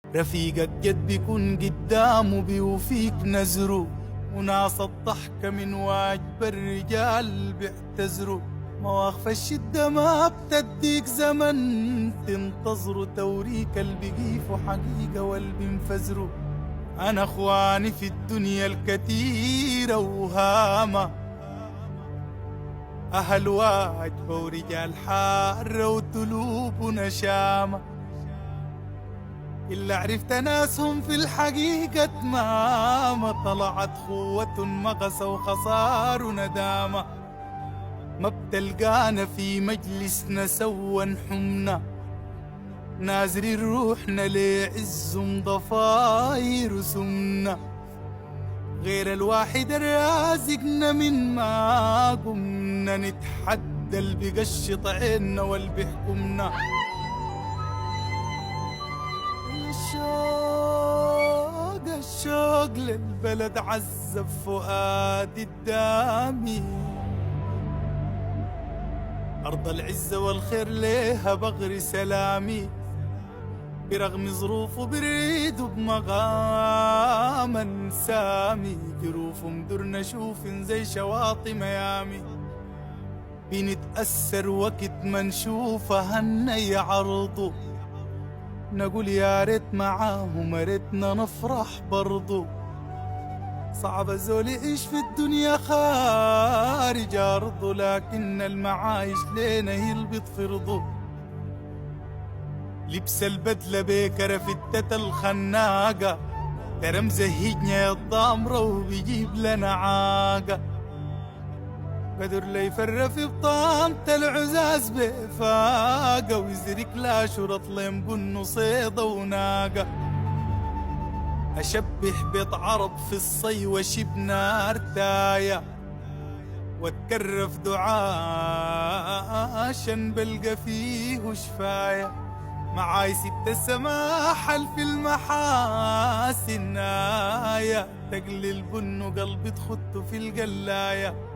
رفيقك جد بيكون قدامه بيوفيك نزره، وناس الضحك من واجب الرجال بيعتذروا. مواقف الشدة ما بتديك زمن تنتظره، توريك البقيف حقيقة والبنفزروا. أنا أخواني في الدنيا الكتيرة وهامة، أهل واجبة ورجال حارة وتلوب ونشامة، إلا عرفت ناسهم في الحقيقة تمامة. طلعت خوة مغصة وخسار وندامة، ما بتلقانا في مجلسنا سوا نحمنا، نازرين روحنا لعز ضفاير وسمنا. غير الواحد الرازقنا من ما قمنا نتحدى اللي بيقشط عيننا واللي بيحكمنا. الشوق للبلد عذب فؤادي الدامي، أرض العزة والخير ليها بغري سلامي. برغم ظروفه بريد بمغام سامي، جروف مدر نشوف زي شواطئ ميامي. بنتأثر وقت ما نشوفها هني عرضه، نقول يا ريت معاهم ريتنا نفرح برضو. صعب الزول يعيش في الدنيا خارج أرضه، لكن المعايش لينا هي اللي بتفرضه. لبس البدلة بكرة فتة الخناقة، ترى مزهجنا يا الضامرة وبيجيب لنا عاقة. قدر لي يفر في بطانة العزاز بفاقة، ويزرك لا شرط لين بنو صيدة وناقة. أشبح بيت عرب في الصي وشبنا ارتاية، واتكرف دعاء عشان بلقى فيه شفاية. معاي ست السماحل في المحاسن ناية، تقلي البن وقلبي تخط في القلاية.